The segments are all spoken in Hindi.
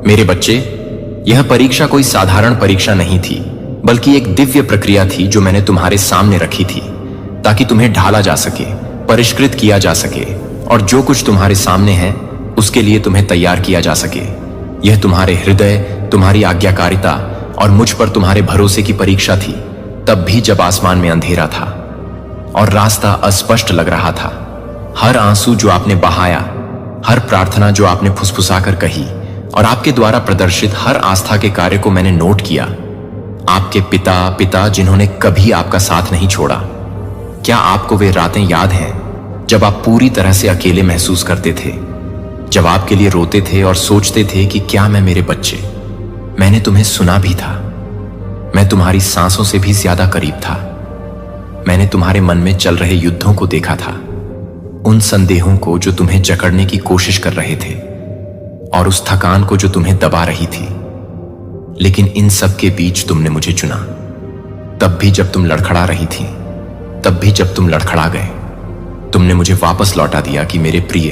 मेरे बच्चे, यह परीक्षा कोई साधारण परीक्षा नहीं थी, बल्कि एक दिव्य प्रक्रिया थी जो मैंने तुम्हारे सामने रखी थी, ताकि तुम्हें ढाला जा सके, परिष्कृत किया जा सके, और जो कुछ तुम्हारे सामने है उसके लिए तुम्हें तैयार किया जा सके। यह तुम्हारे हृदय, तुम्हारी आज्ञाकारिता और मुझ पर तुम्हारे भरोसे की परीक्षा थी, तब भी जब आसमान में अंधेरा था और रास्ता अस्पष्ट लग रहा था। हर आंसू जो आपने बहाया, हर प्रार्थना जो आपने फुसफुसाकर कही, और आपके द्वारा प्रदर्शित हर आस्था के कार्य को मैंने नोट किया। आपके पिता जिन्होंने कभी आपका साथ नहीं छोड़ा। क्या आपको वे रातें याद हैं जब आप पूरी तरह से अकेले महसूस करते थे, जब आपके लिए रोते थे और सोचते थे कि क्या मैं मेरे बच्चे। मैंने तुम्हें सुना भी था, मैं तुम्हारी सांसों से भी ज्यादा करीब था। मैंने तुम्हारे मन में चल रहे युद्धों को देखा था, उन संदेहों को जो तुम्हें जकड़ने की कोशिश कर रहे थे, और उस थकान को जो तुम्हें दबा रही थी। लेकिन इन सब के बीच तुमने मुझे चुना। तब भी जब तुम लड़खड़ा रही थी, तब भी जब तुम लड़खड़ा गए, तुमने मुझे वापस लौटा दिया कि मेरे प्रिय,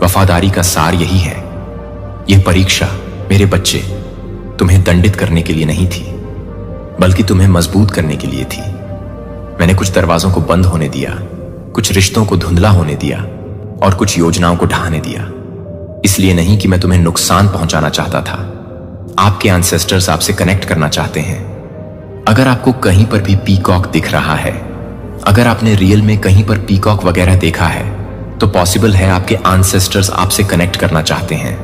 वफादारी का सार यही है। यह परीक्षा मेरे बच्चे तुम्हें दंडित करने के लिए नहीं थी, बल्कि तुम्हें मजबूत करने के लिए थी। मैंने कुछ दरवाजों को बंद होने दिया, कुछ रिश्तों को धुंधला होने दिया, और कुछ योजनाओं को ढहाने दिया। इसलिए नहीं कि मैं तुम्हें नुकसान पहुंचाना चाहता था। आपके एंसेस्टर्स आपसे कनेक्ट करना चाहते हैं। अगर आपको कहीं पर भी पीकॉक दिख रहा है, अगर आपने रियल में कहीं पर पीकॉक वगैरह देखा है, तो पॉसिबल है आपके एंसेस्टर्स आपसे कनेक्ट करना चाहते हैं।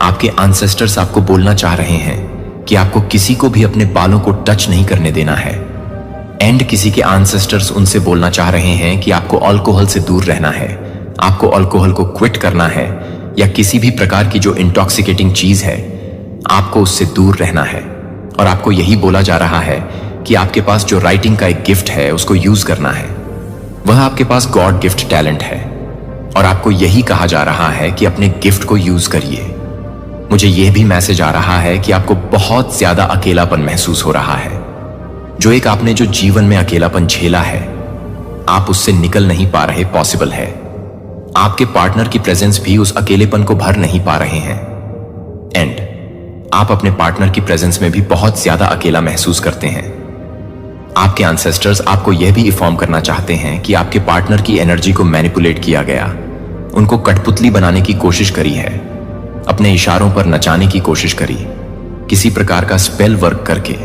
आपके एंसेस्टर्स आपको बोलना चाह रहे हैं कि आपको किसी को भी अपने बालों को टच नहीं करने देना है। एंड किसी के एंसेस्टर्स उनसे बोलना चाह रहे हैं कि आपको अल्कोहल से दूर रहना है, आपको अल्कोहल को क्विट करना है, या किसी भी प्रकार की जो इंटॉक्सिकेटिंग चीज है आपको उससे दूर रहना है। और आपको यही बोला जा रहा है कि आपके पास जो राइटिंग का एक गिफ्ट है उसको यूज करना है। वह आपके पास गॉड गिफ्ट टैलेंट है, और आपको यही कहा जा रहा है कि अपने गिफ्ट को यूज करिए। मुझे यह भी मैसेज आ रहा है कि आपको बहुत ज्यादा अकेलापन महसूस हो रहा है। जो एक आपने जो जीवन में अकेलापन झेला है, आप उससे निकल नहीं पा रहे। पॉसिबल है आपके पार्टनर की प्रेजेंस भी उस अकेलेपन को भर नहीं पा रहे हैं। एंड आप अपने पार्टनर की प्रेजेंस में भी बहुत ज्यादा अकेला महसूस करते हैं। आपके एंसेस्टर्स आपको यह भी इन्फॉर्म करना चाहते हैं कि आपके पार्टनर की एनर्जी को मैनिपुलेट किया गया, उनको कठपुतली बनाने की कोशिश करी है, अपने इशारों पर नचाने की कोशिश करी, किसी प्रकार का स्पेल वर्क करके।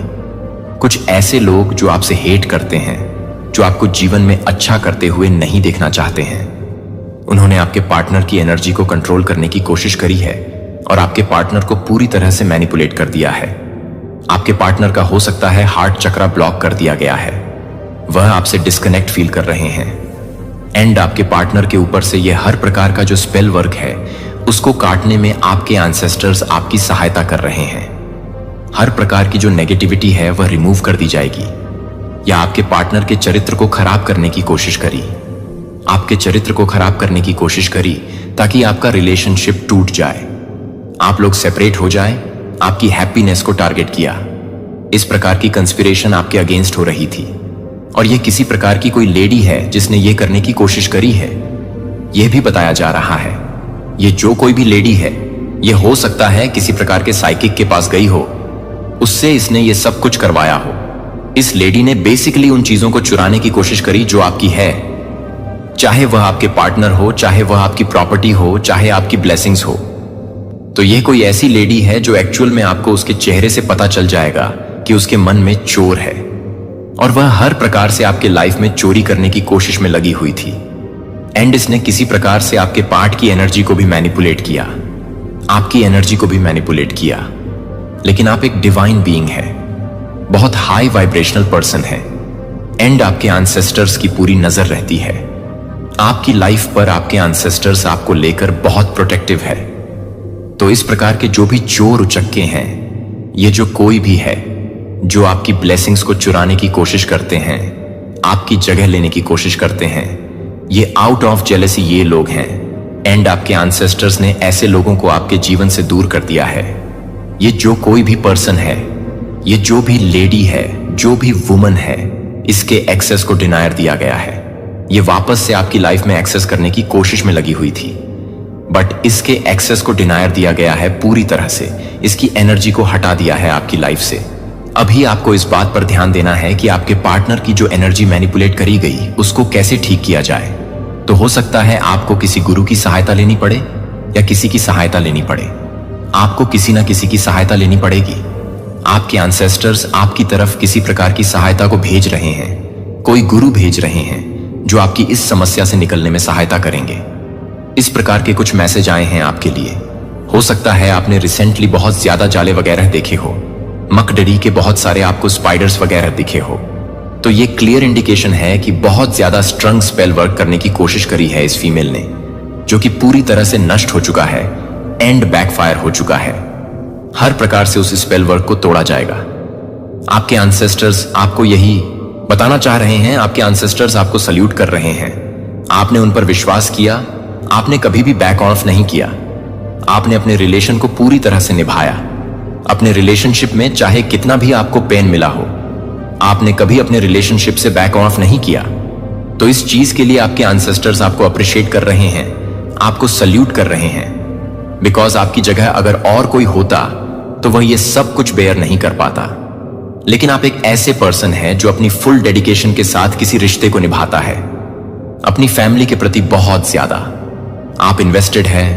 कुछ ऐसे लोग जो आपसे हेट करते हैं, जो आपको जीवन में अच्छा करते हुए नहीं देखना चाहते हैं, उन्होंने आपके पार्टनर की एनर्जी को कंट्रोल करने की कोशिश करी है और आपके पार्टनर को पूरी तरह से मैनिपुलेट कर दिया है। आपके पार्टनर का हो सकता है हार्ट चक्रा ब्लॉक कर दिया गया है, वह आपसे डिस्कनेक्ट फील कर रहे हैं। एंड आपके पार्टनर के ऊपर से यह हर प्रकार का जो स्पेल वर्क है उसको काटने में आपके एंसेस्टर्स आपकी सहायता कर रहे हैं। हर प्रकार की जो नेगेटिविटी है वह रिमूव कर दी जाएगी, या आपके पार्टनर के चरित्र को खराब करने की कोशिश करी, आपके चरित्र को खराब करने की कोशिश करी ताकि आपका रिलेशनशिप टूट जाए, आप लोग सेपरेट हो जाए, आपकी हैप्पीनेस को टारगेट किया। इस प्रकार की कंस्पिरेशन आपके अगेंस्ट हो रही थी, और यह किसी प्रकार की कोई लेडी है जिसने यह करने की कोशिश करी है। यह भी बताया जा रहा है ये जो कोई भी लेडी है, यह हो सकता है किसी प्रकार के साइकिक के पास गई हो, उससे इसने ये सब कुछ करवाया हो। इस लेडी ने बेसिकली उन चीजों को चुराने की कोशिश करी जो आपकी है, चाहे वह आपके पार्टनर हो, चाहे वह आपकी प्रॉपर्टी हो, चाहे आपकी ब्लेसिंग्स हो। तो यह कोई ऐसी लेडी है जो एक्चुअल में आपको उसके चेहरे से पता चल जाएगा कि उसके मन में चोर है, और वह हर प्रकार से आपके लाइफ में चोरी करने की कोशिश में लगी हुई थी। एंड इसने किसी प्रकार से आपके पार्ट की एनर्जी को भी मैनिपुलेट किया, आपकी एनर्जी को भी मैनिपुलेट किया। लेकिन आप एक डिवाइन बीइंग है, बहुत हाई वाइब्रेशनल पर्सन है। एंड आपके एंसेस्टर्स की पूरी नजर रहती है आपकी लाइफ पर। आपके एंसेस्टर्स आपको लेकर बहुत प्रोटेक्टिव है। तो इस प्रकार के जो भी चोर उचक्के हैं, ये जो कोई भी है जो आपकी ब्लेसिंग्स को चुराने की कोशिश करते हैं, आपकी जगह लेने की कोशिश करते हैं, ये आउट ऑफ जेलसी ये लोग हैं। एंड आपके एंसेस्टर्स ने ऐसे लोगों को आपके जीवन से दूर कर दिया है। ये जो कोई भी पर्सन है, ये जो भी लेडी है, जो भी वुमन है, इसके एक्सेस को डिनायर दिया गया है। ये वापस से आपकी लाइफ में एक्सेस करने की कोशिश में लगी हुई थी। बट इसके एक्सेस को डिनायर दिया गया है पूरी तरह से, इसकी एनर्जी को हटा दिया है आपकी लाइफ से। अभी आपको इस बात पर ध्यान देना है कि आपके पार्टनर की जो एनर्जी मैनिपुलेट करी गई उसको कैसे ठीक किया जाए। तो हो सकता है आपको किसी गुरु की सहायता लेनी पड़े या किसी की सहायता लेनी पड़े। आपको किसी ना किसी की सहायता लेनी पड़ेगी। आपके एंसेस्टर्स आपकी तरफ किसी प्रकार की सहायता को भेज रहे हैं, कोई गुरु भेज रहे हैं जो आपकी इस समस्या से निकलने में सहायता करेंगे। इस प्रकार के कुछ मैसेज आए हैं आपके लिए। हो सकता है आपने रिसेंटली बहुत ज्यादा जाले वगैरह देखे हो, मकड़री के बहुत सारे आपको स्पाइडर्स वगैरह दिखे हो। तो ये क्लियर इंडिकेशन है कि बहुत ज्यादा स्ट्रंग स्पेल वर्क करने की कोशिश करी है इस फीमेल ने, जो कि पूरी तरह से नष्ट हो चुका है, एंड बैकफायर हो चुका है। हर प्रकार से उस स्पेल वर्क को तोड़ा जाएगा। आपके एंसेस्टर्स आपको यही बताना चाह रहे हैं, आपके एंसेस्टर्स आपको सल्यूट कर रहे हैं। आपने उन पर विश्वास किया, आपने कभी भी बैक ऑफ नहीं किया। आपने अपने रिलेशन को पूरी तरह से निभाया। अपने रिलेशनशिप में चाहे कितना भी आपको पेन मिला हो, आपने कभी अपने रिलेशनशिप से बैक ऑफ नहीं किया। तो इस चीज के लिए आपके एंसेस्टर्स आपको अप्रिशिएट कर रहे हैं, आपको सल्यूट कर रहे हैं। बिकॉज आपकी जगह अगर और कोई होता तो वह ये सब कुछ बेयर नहीं कर पाता। लेकिन आप एक ऐसे पर्सन हैं जो अपनी फुल डेडिकेशन के साथ किसी रिश्ते को निभाता है, अपनी फैमिली के प्रति बहुत ज्यादा। आप इन्वेस्टेड है,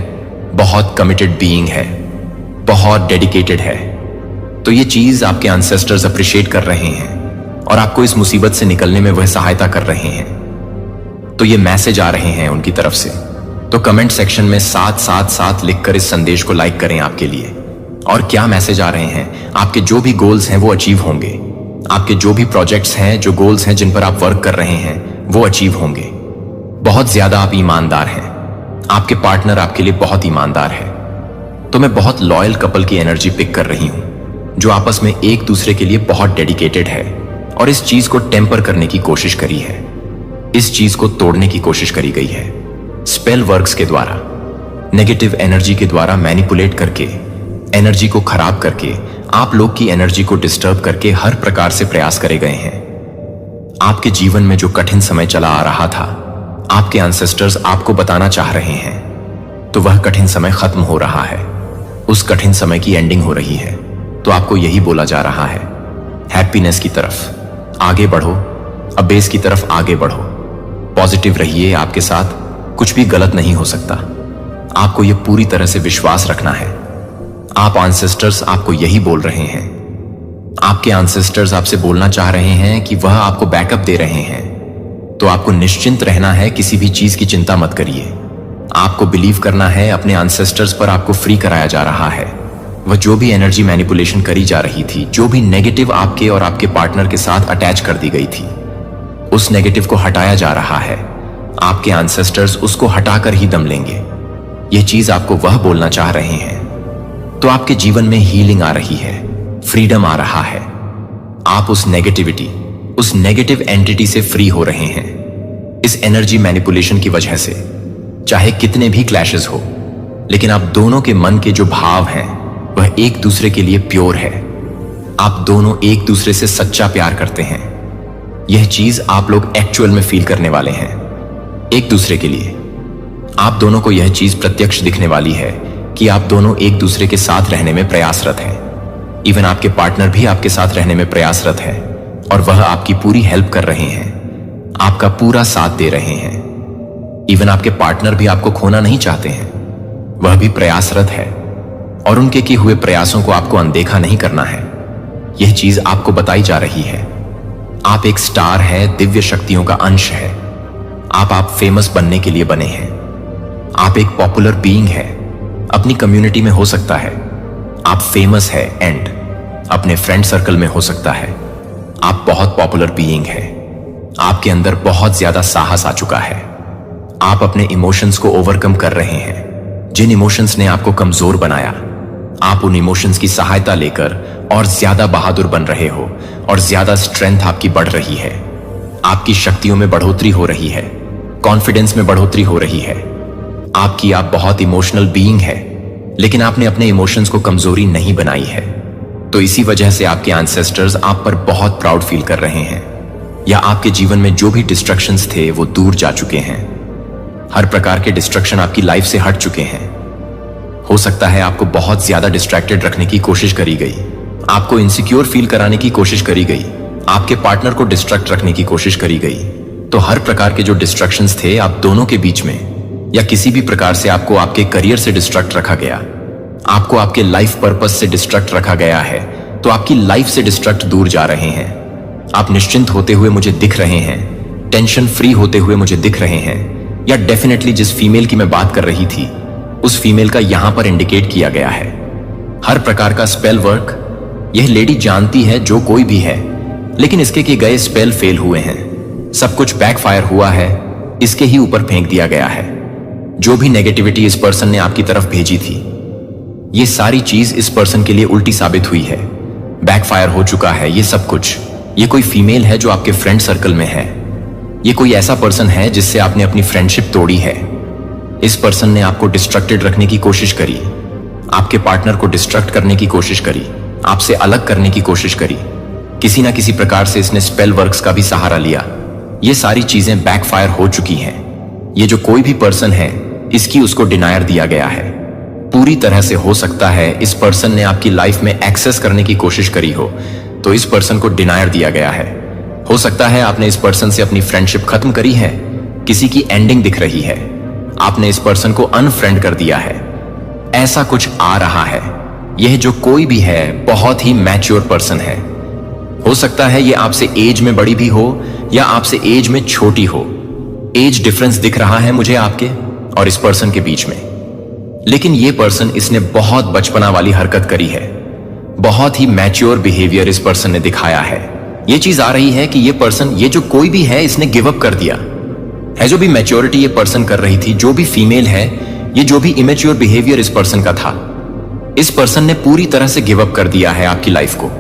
बहुत कमिटेड बीइंग है, बहुत डेडिकेटेड है। तो ये चीज आपके एंसेस्टर्स अप्रिशिएट कर रहे हैं और आपको इस मुसीबत से निकलने में वह सहायता कर रहे हैं। तो ये मैसेज आ रहे हैं उनकी तरफ से। तो कमेंट सेक्शन में 777 लिखकर इस संदेश को लाइक करें आपके लिए। और क्या मैसेज आ रहे हैं? आपके जो भी गोल्स हैं वो अचीव होंगे। आपके जो भी प्रोजेक्ट्स हैं, जो गोल्स हैं जिन पर आप वर्क कर रहे हैं, वो अचीव होंगे। बहुत ज्यादा आप ईमानदार हैं। आपके पार्टनर आपके लिए बहुत ईमानदार है। तो मैं बहुत लॉयल कपल की एनर्जी पिक कर रही हूं, जो आपस में एक दूसरे के लिए बहुत डेडिकेटेड है और इस चीज को टेम्पर करने की कोशिश करी है, इस चीज को तोड़ने की कोशिश करी गई है स्पेल वर्क्स के द्वारा, नेगेटिव एनर्जी के द्वारा मैनिपुलेट करके, एनर्जी को खराब करके, आप लोग की एनर्जी को डिस्टर्ब करके हर प्रकार से प्रयास करे गए हैं। आपके जीवन में जो कठिन समय चला आ रहा था, आपके एंसेस्टर्स आपको बताना चाह रहे हैं, तो वह कठिन समय खत्म हो रहा है, उस कठिन समय की एंडिंग हो रही है। तो आपको यही बोला जा रहा है, हैप्पीनेस की तरफ आगे बढ़ो, अबेस की तरफ आगे बढ़ो, पॉजिटिव रहिए। आपके साथ कुछ भी गलत नहीं हो सकता। आपको यह पूरी तरह से विश्वास रखना है। आप एंसेस्टर्स आपको यही बोल रहे हैं। आपके एंसेस्टर्स आपसे बोलना चाह रहे हैं कि वह आपको बैकअप दे रहे हैं। तो आपको निश्चिंत रहना है, किसी भी चीज की चिंता मत करिए। आपको बिलीव करना है, अपने एंसेस्टर्स पर आपको फ्री कराया जा रहा है। वह जो भी एनर्जी मैनिपुलेशन करी जा रही थी, जो भी नेगेटिव आपके और आपके पार्टनर के साथ अटैच कर दी गई थी, उस नेगेटिव को हटाया जा रहा है। आपके एंसेस्टर्स उसको हटाकर ही दम लेंगे। यह चीज आपको वह बोलना चाह रहे हैं। तो आपके जीवन में हीलिंग आ रही है, फ्रीडम आ रहा है। आप उस नेगेटिविटी, उस नेगेटिव एंटिटी से फ्री हो रहे हैं इस एनर्जी मैनिपुलेशन की वजह से। चाहे कितने भी क्लैशेस हो, लेकिन आप दोनों के मन के जो भाव हैं वह एक दूसरे के लिए प्योर है। आप दोनों एक दूसरे से सच्चा प्यार करते हैं। यह चीज आप लोग एक्चुअल में फील करने वाले हैं एक दूसरे के लिए। आप दोनों को यह चीज प्रत्यक्ष दिखने वाली है कि आप दोनों एक दूसरे के साथ रहने में प्रयासरत हैं। इवन आपके पार्टनर भी आपके साथ रहने में प्रयासरत है और वह आपकी पूरी हेल्प कर रहे हैं, आपका पूरा साथ दे रहे हैं। इवन आपके पार्टनर भी आपको खोना नहीं चाहते हैं, वह भी प्रयासरत है और उनके किए हुए प्रयासों को आपको अनदेखा नहीं करना है। यह चीज आपको बताई जा रही है। आप एक स्टार है, दिव्य शक्तियों का अंश है। आप फेमस बनने के लिए बने हैं। आप एक पॉपुलर बीइंग है, अपनी कम्युनिटी में हो सकता है आप फेमस है, एंड अपने फ्रेंड सर्कल में हो सकता है आप बहुत पॉपुलर बीइंग है। आपके अंदर बहुत ज्यादा साहस आ चुका है। आप अपने इमोशंस को ओवरकम कर रहे हैं। जिन इमोशंस ने आपको कमजोर बनाया, आप उन इमोशंस की सहायता लेकर और ज्यादा बहादुर बन रहे हो और ज्यादा स्ट्रेंथ आपकी बढ़ रही है। आपकी शक्तियों में बढ़ोतरी हो रही है, कॉन्फिडेंस में बढ़ोतरी हो रही है। आप बहुत इमोशनल बीइंग है, लेकिन आपने अपने इमोशंस को कमजोरी नहीं बनाई है। तो इसी वजह से आपके एंसेस्टर्स आप पर बहुत प्राउड फील कर रहे हैं, या आपके जीवन में जो भी डिस्ट्रक्शंस थे वो दूर जा चुके हैं। हर प्रकार के डिस्ट्रक्शन आपकी लाइफ से हट चुके हैं। हो सकता है आपको बहुत ज्यादा डिस्ट्रैक्टेड रखने की कोशिश करी गई, आपको इनसिक्योर फील कराने की कोशिश करी गई, आपके पार्टनर को डिस्ट्रैक्ट रखने की कोशिश करी गई। तो हर प्रकार के जो डिस्ट्रक्शंस थे आप दोनों के बीच में, या किसी भी प्रकार से आपको आपके करियर से डिस्ट्रैक्ट रखा गया, आपको आपके लाइफ पर्पस से डिस्ट्रैक्ट रखा गया है, तो आपकी लाइफ से डिस्ट्रैक्ट दूर जा रहे हैं। आप निश्चिंत होते हुए मुझे दिख रहे हैं, टेंशन फ्री होते हुए मुझे दिख रहे हैं, या डेफिनेटली जिस फीमेल की मैं बात कर रही थी उस फीमेल का यहां पर इंडिकेट किया गया है। हर प्रकार का स्पेल वर्क यह लेडी जानती है जो कोई भी है, लेकिन इसके किए गए स्पेल फेल हुए हैं। सब कुछ बैकफायर हुआ है, इसके ही ऊपर फेंक दिया गया है। जो भी नेगेटिविटी इस पर्सन ने आपकी तरफ भेजी थी, ये सारी चीज इस पर्सन के लिए उल्टी साबित हुई है, बैकफायर हो चुका है ये सब कुछ। ये कोई फीमेल है जो आपके फ्रेंड सर्कल में है, ये कोई ऐसा पर्सन है जिससे आपने अपनी फ्रेंडशिप तोड़ी है। इस पर्सन ने आपको डिस्ट्रैक्टेड रखने की कोशिश करी, आपके पार्टनर को डिस्ट्रैक्ट करने की कोशिश करी, आपसे अलग करने की कोशिश करी, किसी ना किसी प्रकार से इसने स्पेल वर्क्स का भी सहारा लिया। ये सारी चीजें बैकफायर हो चुकी हैं। ये जो कोई भी पर्सन है इसकी उसको डिनायर दिया गया है पूरी तरह से। हो सकता है इस पर्सन ने आपकी लाइफ में एक्सेस करने की कोशिश करी हो, तो इस पर्सन को डिनायर दिया गया है। हो सकता है आपने इस पर्सन से अपनी फ्रेंडशिप खत्म करी है, किसी की एंडिंग दिख रही है, आपने इस पर्सन को अनफ्रेंड कर दिया है, ऐसा कुछ आ रहा है। यह जो कोई भी है बहुत ही मैच्योर पर्सन है। हो सकता है ये आपसे एज में बड़ी भी हो या आपसे एज में छोटी हो। एज डिफरेंस दिख रहा है मुझे आपके और इस पर्सन के बीच में, लेकिन ये पर्सन इसने बहुत बचपना वाली हरकत करी है, बहुत ही मैच्योर बिहेवियर इस पर्सन ने दिखाया है। ये चीज आ रही है कि ये पर्सन, ये जो कोई भी है, इसने गिव अप कर दिया है। जो भी मैच्योरिटी ये पर्सन कर रही थी, जो भी फीमेल है, ये जो भी इमेच्योर बिहेवियर इस पर्सन का था, इस पर्सन ने पूरी तरह से गिव अप कर दिया है आपकी लाइफ को।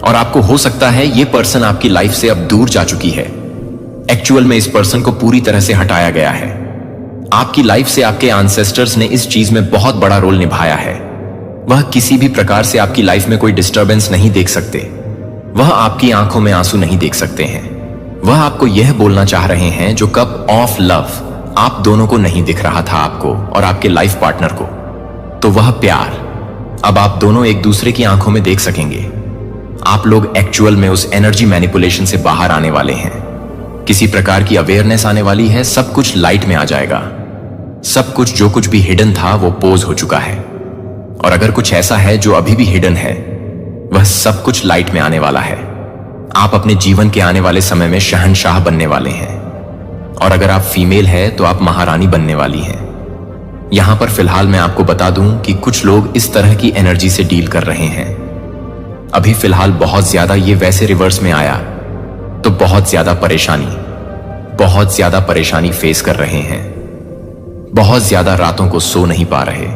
और आपको हो सकता है ये पर्सन आपकी लाइफ से अब दूर जा चुकी है। एक्चुअल में इस पर्सन को पूरी तरह से हटाया गया है। आपकी लाइफ से आपके एंसेस्टर्स ने इस चीज में बहुत बड़ा रोल निभाया है। वह किसी भी प्रकार से आपकी लाइफ में कोई डिस्टर्बेंस नहीं देख सकते, वह आपकी आंखों में आंसू नहीं देख सकते हैं। वह आपको यह बोलना चाह रहे हैं जो कप ऑफ लव आप दोनों को नहीं दिख रहा था, आपको और आपके लाइफ पार्टनर को, तो वह प्यार अब आप दोनों एक दूसरे की आंखों में देख सकेंगे। आप लोग एक्चुअल में उस एनर्जी मैनिपुलेशन से बाहर आने वाले हैं। किसी प्रकार की अवेयरनेस आने वाली है, सब कुछ लाइट में आ जाएगा। सब कुछ जो कुछ भी हिडन था वो पोज हो चुका है, और अगर कुछ ऐसा है जो अभी भी हिडन है, वह सब कुछ लाइट में आने वाला है। आप अपने जीवन के आने वाले समय में शहंशाह बनने वाले हैं, और अगर आप फीमेल है तो आप महारानी बनने वाली हैं। यहां पर फिलहाल मैं आपको बता दूं कि कुछ लोग इस तरह की एनर्जी से डील कर रहे हैं। अभी फिलहाल बहुत ज्यादा ये वैसे रिवर्स में आया तो बहुत ज्यादा परेशानी फेस कर रहे हैं। बहुत ज्यादा रातों को सो नहीं पा रहे,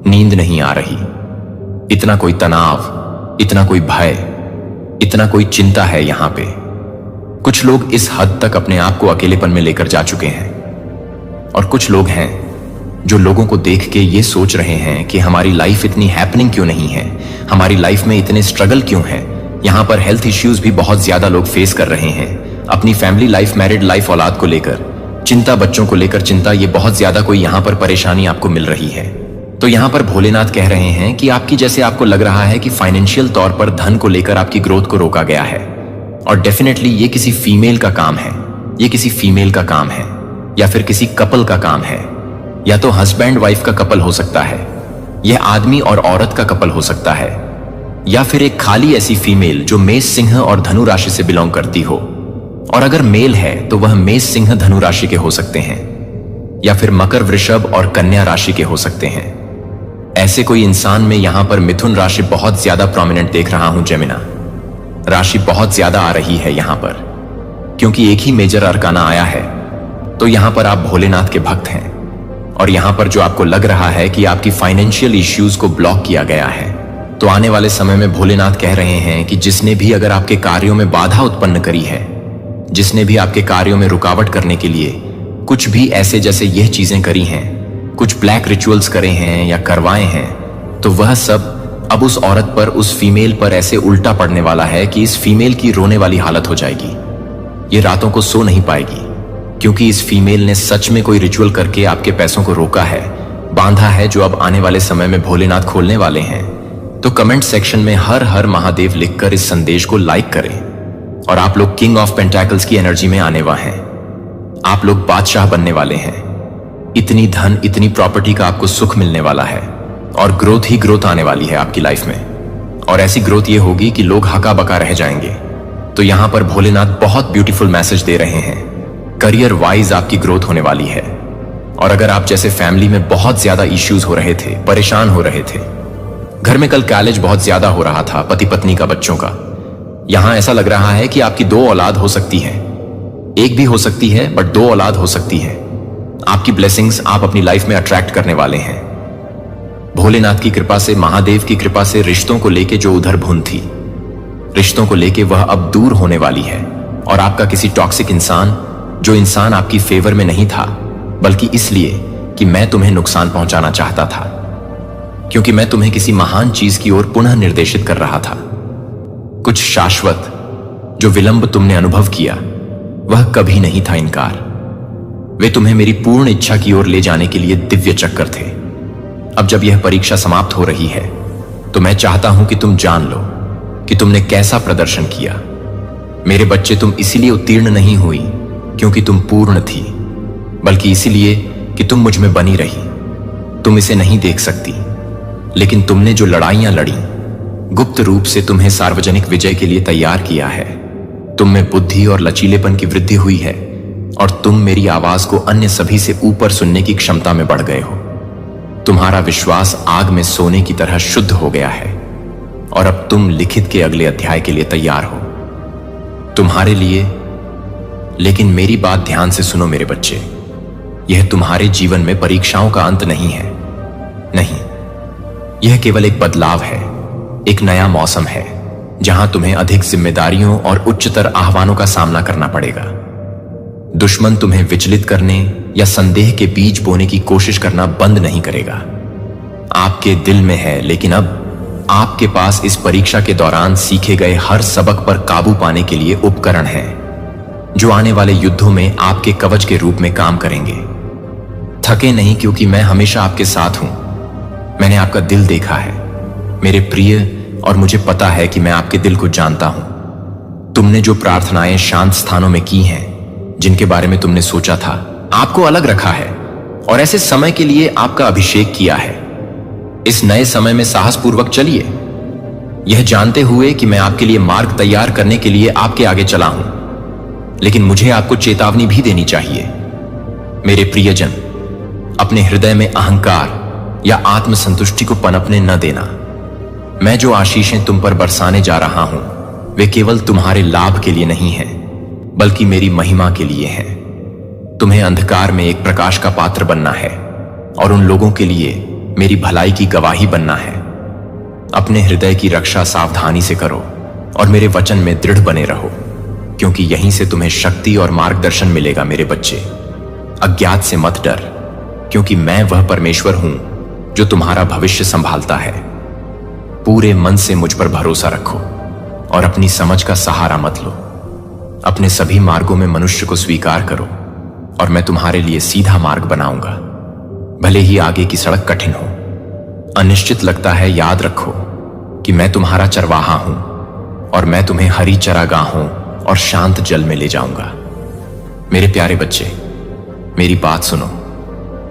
नींद नहीं आ रही, इतना कोई तनाव, इतना कोई भय, इतना कोई चिंता है यहां पे। कुछ लोग इस हद तक अपने आप को अकेलेपन में लेकर जा चुके हैं, और कुछ लोग हैं जो लोगों को देख के ये सोच रहे हैं कि हमारी लाइफ इतनी हैपनिंग क्यों नहीं है, हमारी लाइफ में इतने स्ट्रगल क्यों है। यहां पर हेल्थ इश्यूज भी बहुत ज्यादा लोग फेस कर रहे हैं, अपनी फैमिली लाइफ, मैरिड लाइफ, औलाद को लेकर चिंता, बच्चों को लेकर चिंता, ये बहुत ज्यादा कोई यहां पर परेशानी आपको मिल रही है। तो यहां पर भोलेनाथ कह रहे हैं कि आपकी, जैसे आपको लग रहा है कि फाइनेंशियल तौर पर धन को लेकर आपकी ग्रोथ को रोका गया है, और डेफिनेटली ये किसी फीमेल का काम है, ये किसी फीमेल का काम है, या फिर किसी कपल का काम है, या तो हस्बैंड वाइफ का कपल हो सकता है, यह आदमी और औरत का कपल हो सकता है, या फिर एक खाली ऐसी फीमेल जो मेष, सिंह और धनु राशि से बिलोंग करती हो, और अगर मेल है तो वह मेष, सिंह, धनु राशि के हो सकते हैं, या फिर मकर, वृषभ और कन्या राशि के हो सकते हैं। ऐसे कोई इंसान में यहां पर मिथुन राशि बहुत ज्यादा प्रोमिनेंट देख रहा हूं। जेमिना राशि बहुत ज्यादा आ रही है यहां पर, क्योंकि एक ही मेजर अरकाना आया है। तो यहां पर आप भोलेनाथ के भक्त हैं, और यहां पर जो आपको लग रहा है कि आपकी फाइनेंशियल इश्यूज को ब्लॉक किया गया है, तो आने वाले समय में भोलेनाथ कह रहे हैं कि जिसने भी अगर आपके कार्यों में बाधा उत्पन्न करी है, जिसने भी आपके कार्यों में रुकावट करने के लिए कुछ भी ऐसे जैसे यह चीजें करी हैं, कुछ ब्लैक रिचुअल्स करे हैं या करवाए हैं, तो वह सब अब उस औरत पर, उस फीमेल पर ऐसे उल्टा पड़ने वाला है कि इस फीमेल की रोने वाली हालत हो जाएगी। ये रातों को सो नहीं पाएगी, क्योंकि इस फीमेल ने सच में कोई रिचुअल करके आपके पैसों को रोका है, बांधा है, जो अब आने वाले समय में भोलेनाथ खोलने वाले हैं, तो कमेंट सेक्शन में हर हर महादेव लिखकर इस संदेश को लाइक करें। और आप लोग किंग ऑफ पेंटाकल्स की एनर्जी में आने वाले हैं। आप लोग बादशाह बनने वाले हैं। इतनी धन, इतनी प्रॉपर्टी का आपको सुख मिलने वाला है और ग्रोथ ही ग्रोथ आने वाली है आपकी लाइफ में। और ऐसी ग्रोथ ये होगी कि लोग हका बका रह जाएंगे। तो यहां पर भोलेनाथ बहुत ब्यूटीफुल मैसेज दे रहे हैं। करियर वाइज आपकी ग्रोथ होने वाली है। और अगर आप जैसे फैमिली में बहुत ज्यादा इश्यूज हो रहे थे, परेशान हो रहे थे, घर में कल कॉलेज बहुत ज्यादा हो रहा था, पति पत्नी का, बच्चों का, यहां ऐसा लग रहा है कि आपकी 2 औलाद हो सकती है। एक भी हो सकती है, बट 2 औलाद हो सकती है। आपकी ब्लेसिंग्स आप अपनी लाइफ में अट्रैक्ट करने वाले हैं। भोलेनाथ की कृपा से, महादेव की कृपा से रिश्तों को लेके जो उधर धुंध थी, रिश्तों को लेके वह अब दूर होने वाली है। और आपका किसी टॉक्सिक इंसान, जो इंसान आपकी फेवर में नहीं था, बल्कि इसलिए कि मैं तुम्हें नुकसान पहुंचाना चाहता था, क्योंकि मैं तुम्हें किसी महान चीज की ओर पुनः निर्देशित कर रहा था। कुछ शाश्वत, जो विलंब तुमने अनुभव किया, वह कभी नहीं था इनकार। वे तुम्हें मेरी पूर्ण इच्छा की ओर ले जाने के लिए दिव्य चक्कर थे। अब जब यह परीक्षा समाप्त हो रही है, तो मैं चाहता हूं कि तुम जान लो कि तुमने कैसा प्रदर्शन किया। मेरे बच्चे, तुम इसीलिए उत्तीर्ण नहीं हुई क्योंकि तुम पूर्ण थी, बल्कि इसीलिए कि तुम मुझ में बनी रही। तुम इसे नहीं देख सकती, लेकिन तुमने जो लड़ाइयां लड़ी, गुप्त रूप से तुम्हें सार्वजनिक विजय के लिए तैयार किया है। तुम में बुद्धि और लचीलेपन की वृद्धि हुई है और तुम मेरी आवाज को अन्य सभी से ऊपर सुनने की क्षमता में बढ़ गए हो। तुम्हारा विश्वास आग में सोने की तरह शुद्ध हो गया है और अब तुम लिखित के अगले अध्याय के लिए तैयार हो। तुम्हारे लिए, लेकिन मेरी बात ध्यान से सुनो मेरे बच्चे, यह तुम्हारे जीवन में परीक्षाओं का अंत नहीं है। नहीं, यह केवल एक बदलाव है, एक नया मौसम है, जहां तुम्हें अधिक जिम्मेदारियों और उच्चतर आह्वानों का सामना करना पड़ेगा। दुश्मन तुम्हें विचलित करने या संदेह के बीज बोने की कोशिश करना बंद नहीं करेगा। आपके दिल में है, लेकिन अब आपके पास इस परीक्षा के दौरान सीखे गए हर सबक पर काबू पाने के लिए उपकरण हैं, जो आने वाले युद्धों में आपके कवच के रूप में काम करेंगे। थके नहीं, क्योंकि मैं हमेशा आपके साथ हूं। मैंने आपका दिल देखा है मेरे प्रिय, और मुझे पता है कि मैं आपके दिल को जानता हूं। तुमने जो प्रार्थनाएं शांत स्थानों में की हैं, जिनके बारे में तुमने सोचा था, आपको अलग रखा है और ऐसे समय के लिए आपका अभिषेक किया है। इस नए समय में साहसपूर्वक चलिए, यह जानते हुए कि मैं आपके लिए मार्ग तैयार करने के लिए आपके आगे चला हूं। लेकिन मुझे आपको चेतावनी भी देनी चाहिए। मेरे प्रियजन, अपने हृदय में अहंकार या आत्मसंतुष्टि को पनपने न देना। मैं जो आशीषें तुम पर बरसाने जा रहा हूं, वे केवल तुम्हारे लाभ के लिए नहीं हैं, बल्कि मेरी महिमा के लिए हैं। तुम्हें अंधकार में एक प्रकाश का पात्र बनना है और उन लोगों के लिए मेरी भलाई की गवाही बनना है। अपने हृदय की रक्षा सावधानी से करो और मेरे वचन में दृढ़ बने रहो, क्योंकि यहीं से तुम्हें शक्ति और मार्गदर्शन मिलेगा। मेरे बच्चे, अज्ञात से मत डर, क्योंकि मैं वह परमेश्वर हूं जो तुम्हारा भविष्य संभालता है। पूरे मन से मुझ पर भरोसा रखो और अपनी समझ का सहारा मत लो। अपने सभी मार्गों में मनुष्य को स्वीकार करो और मैं तुम्हारे लिए सीधा मार्ग बनाऊंगा। भले ही आगे की सड़क कठिन हो, अनिश्चित लगता है, याद रखो कि मैं तुम्हारा चरवाहा हूं और मैं तुम्हें हरी चरागाहों और शांत जल में ले जाऊंगा। मेरे प्यारे बच्चे, मेरी बात सुनो,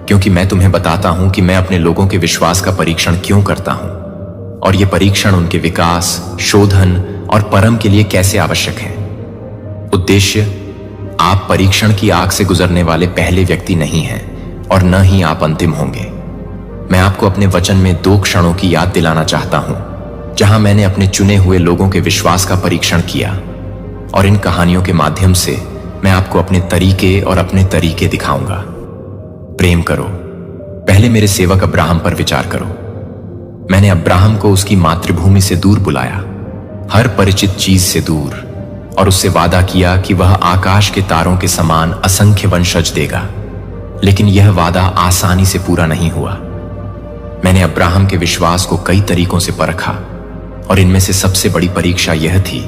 क्योंकि मैं तुम्हें बताता हूं कि मैं अपने लोगों के विश्वास का परीक्षण क्यों करता हूं और यह परीक्षण उनके विकास, शोधन और परम के लिए कैसे आवश्यक है। उद्देश्य, आप परीक्षण की आग से गुजरने वाले पहले व्यक्ति नहीं हैं और न ही आप अंतिम होंगे। मैं आपको अपने वचन में 2 क्षणों की याद दिलाना चाहता हूं, जहां मैंने अपने चुने हुए लोगों के विश्वास का परीक्षण किया, और इन कहानियों के माध्यम से मैं आपको अपने तरीके और अपने तरीके दिखाऊंगा। प्रेम करो। पहले मेरे सेवक अब्राहम पर विचार करो। मैंने अब्राहम को उसकी मातृभूमि से दूर बुलाया, हर परिचित चीज से दूर, और उससे वादा किया कि वह आकाश के तारों के समान असंख्य वंशज देगा। लेकिन यह वादा आसानी से पूरा नहीं हुआ। मैंने अब्राहम के विश्वास को कई तरीकों से परखा, और इनमें से सबसे बड़ी परीक्षा यह थी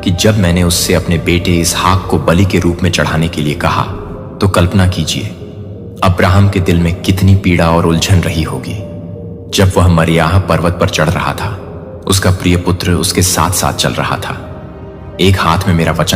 कि जब मैंने उससे अपने बेटे इसहाक को बलि के रूप में चढ़ाने के लिए कहा, तो कल्पना कीजिए अब्राहम के दिल में कितनी पीड़ा और उलझन रही होगी जब वह मरियाह पर्वत पर चढ़ रहा था। उसका प्रिय पुत्र उसके साथ साथ चल रहा था। एक हाथ में मेरा वचन